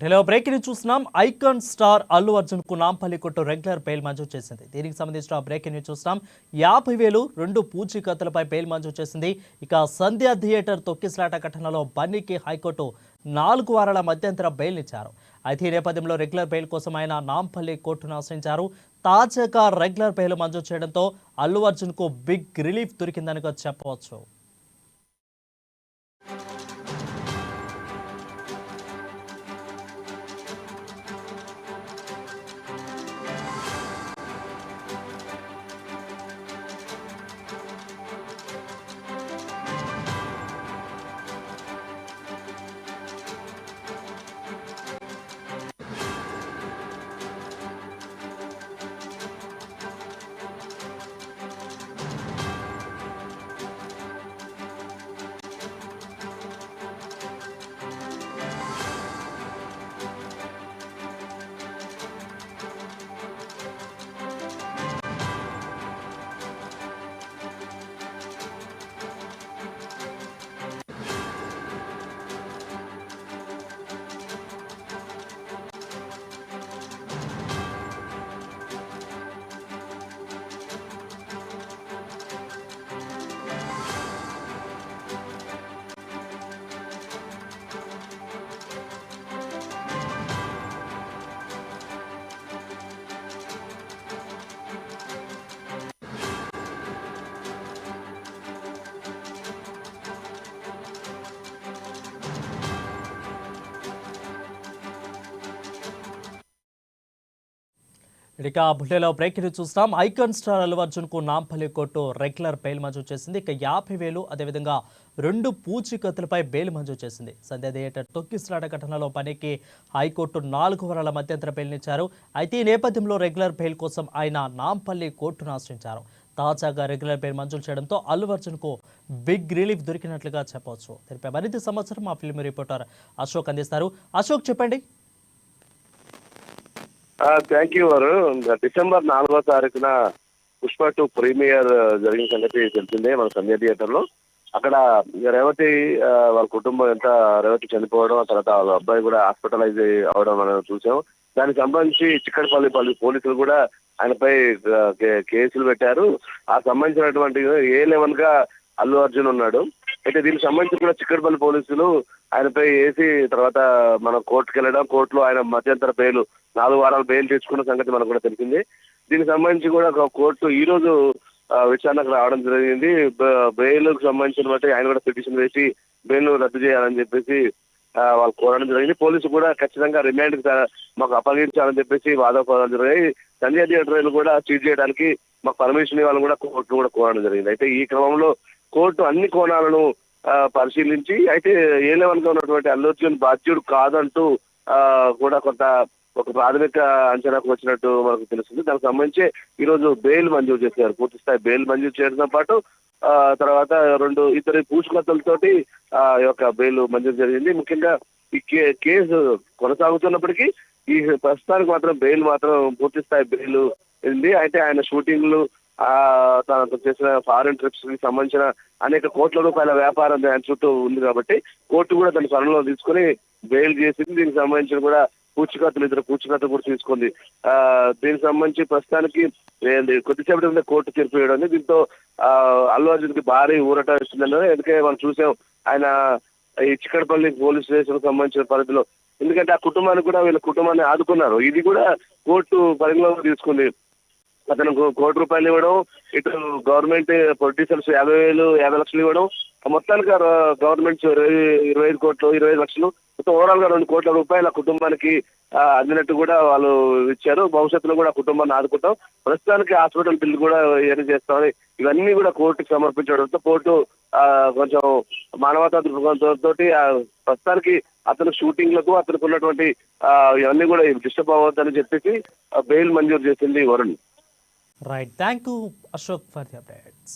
Breaking చూస్తున్నాం. Icon star Allu Arjun కు Nampally court regular bail మంజూరు చేసింది. దీనికి సంబంధించిన బ్రేకింగ్ చూస్తున్నాం. 50,000 2 పూచీకత్తులపై బెయిల్ మంజూరు చేసింది. ఇక సంధ్య థియేటర్ తొక్కిసలాట ఘటనలో బన్నీకి హైకోర్టు 4 వారాల మధ్యంతర బెయిల్ ఇచ్చారు. అయితే ఈ నేపథ్యంలో రెగ్యులర్ బెయిల్ కోసం ఆయన నాంపల్లి కోర్టును ఆశ్రయించారు. తాజాగా రెగ్యులర్ బెయిల్ మంజూరు చేయడంతో అల్లు అర్జున్ కు బిగ్ రిలీఫ్ దొరికిందని చెప్పవచ్చు. ఇక బుల్లెలో బ్రేకింగ్ చూస్తాం. ఐకాన్ స్టార్ అల్లు అర్జున్ కు నాంపల్లి కోర్టు రెగ్యులర్ బెయిల్ మంజూరు చేసింది. ఇక 50,000 అదేవిధంగా 2 పూచీకత్తులపై బెయిల్ మంజూరు చేసింది. సంధ్య థియేటర్ తొక్కిసలాట ఘటనలో పనికి హైకోర్టు 4 వారాల మధ్యంతర బెయిల్నిచ్చారు. అయితే ఈ నేపథ్యంలో రెగ్యులర్ బెయిల్ కోసం ఆయన నాంపల్లి కోర్టును ఆశ్రయించారు. తాజాగా రెగ్యులర్ బెయిల్ మంజూరు చేయడంతో అల్లు అర్జున్ కు బిగ్ రిలీఫ్ దొరికినట్లుగా చెప్పవచ్చు. దీనిపై మరింత సమాచారం మా ఫిల్మ్ రిపోర్టర్ అశోక్ అందిస్తారు. అశోక్, చెప్పండి. థ్యాంక్ యూ వారు. డిసెంబర్ 4వ తారీఖున పుష్ప 2 ప్రీమియర్ జరిగిన సంగతి తెలిసిందే మన సంధ్య థియేటర్ లో. అక్కడ రేవతి వాళ్ళ కుటుంబం ఎంత రేవతి చనిపోవడం, ఆ తర్వాత వాళ్ళ అబ్బాయి కూడా హాస్పిటలైజ్ అవడం మనం చూసాం. దానికి సంబంధించి చిక్కడపల్లి పోలీసులు కూడా ఆయనపై కేసులు పెట్టారు. ఆ సంబంధించినటువంటి A11 గా అల్లు అర్జున్ ఉన్నాడు. అయితే దీనికి సంబంధించి కూడా చిక్కడపల్లి పోలీసులు ఆయనపై వేసి తర్వాత మనం కోర్టుకు వెళ్ళడం, కోర్టులో ఆయన మధ్యంతర బెయిల్ 4 వారాలు బెయిల్ తెచ్చుకున్న సంగతి మనకు కూడా తెలిసింది. దీనికి సంబంధించి కూడా కోర్టు ఈ రోజు విచారణకు రావడం జరిగింది. బెయిల్ కు సంబంధించిన బట్టి ఆయన కూడా పిటిషన్ వేసి బెయిల్ రద్దు చేయాలని చెప్పేసి వాళ్ళు కోరడం జరిగింది. పోలీసు కూడా ఖచ్చితంగా రిమాండ్ మాకు అప్పగించాలని చెప్పేసి వాదోపవాదాలు జరిగాయి. సంధ్య థియేటర్ కూడా సీజ్ చేయడానికి మాకు పర్మిషన్ ఇవ్వాలని కూడా కోర్టు కూడా కోరడం జరిగింది. అయితే ఈ క్రమంలో కోర్టు అన్ని కోణాలను పరిశీలించి అయితే A11 గా ఉన్నటువంటి అల్లు అర్జున్ బాధ్యుడు కాదంటూ కూడా ఒక ప్రాథమిక అంచనాకు వచ్చినట్టు మనకు తెలుస్తుంది. దానికి సంబంధించి ఈ రోజు బెయిల్ మంజూరు చేశారు. పూర్తి స్థాయి బెయిల్ మంజూరు చేయడంతో పాటు తర్వాత ఇద్దరు పూచకత్తులతోటి యొక్క బెయిల్ మంజూరు జరిగింది. ముఖ్యంగా ఈ కేసు కొనసాగుతున్నప్పటికీ ఈ ప్రస్తుతానికి మాత్రం బెయిల్ మాత్రం పూర్తి స్థాయి బెయిల్ ఉంది. అయితే ఆయన షూటింగ్లు తనకు చేసిన ఫారెన్ ట్రిప్స్ కి సంబంధించిన అనేక కోట్ల రూపాయల వ్యాపారం ఆయన చుట్టూ ఉంది కాబట్టి కోర్టు కూడా దాని పనుల్లో తీసుకుని బెయిల్ చేసింది. దీనికి సంబంధించిన కూడా ఇద్దరు పూచకత్తులు కూడా తీసుకుంది. దీనికి సంబంధించి ప్రస్తుతానికి కొద్దిసేపటి మీద కోర్టు తీర్పు వేయడం. దీంతో అల్లు అర్జున్ కి భారీ ఊరట ఇస్తుందని ఎందుకంటే మనం చూసాం ఆయన ఈ చిక్కడపల్లి పోలీస్ స్టేషన్ సంబంధించిన పరిధిలో. ఎందుకంటే ఆ కుటుంబానికి కూడా వీళ్ళ కుటుంబాన్ని ఆదుకున్నారు. ఇది కూడా కోర్టు పరిగణలోకి తీసుకుంది. అతను ₹1,00,00,000 ఇవ్వడం, ఇటు గవర్నమెంట్ ప్రొడ్యూసర్స్ 50,000 50 లక్షలు ఇవ్వడం, మొత్తానికి గవర్నమెంట్ 25 కోట్లు 25 లక్షలు, మొత్తం ఓవరాల్ గా ₹2,00,00,000 కుటుంబానికి అందినట్టు కూడా వాళ్ళు ఇచ్చారు. భవిష్యత్తులో కూడా కుటుంబాన్ని ఆదుకుంటాం, ప్రస్తుతానికి హాస్పిటల్ బిల్లు కూడా ఇవన్నీ చేస్తామని ఇవన్నీ కూడా కోర్టుకు సమర్పించడంతో కోర్టు కొంచెం మానవతా దృక్పథంతో ప్రస్తుతానికి అతను షూటింగ్లకు అతనికి ఉన్నటువంటి ఇవన్నీ కూడా డిస్టర్బ్ అవ్వద్దని చెప్పేసి బెయిల్ మంజూరు చేసింది Varun. Right. Thank you, Ashok, for the updates.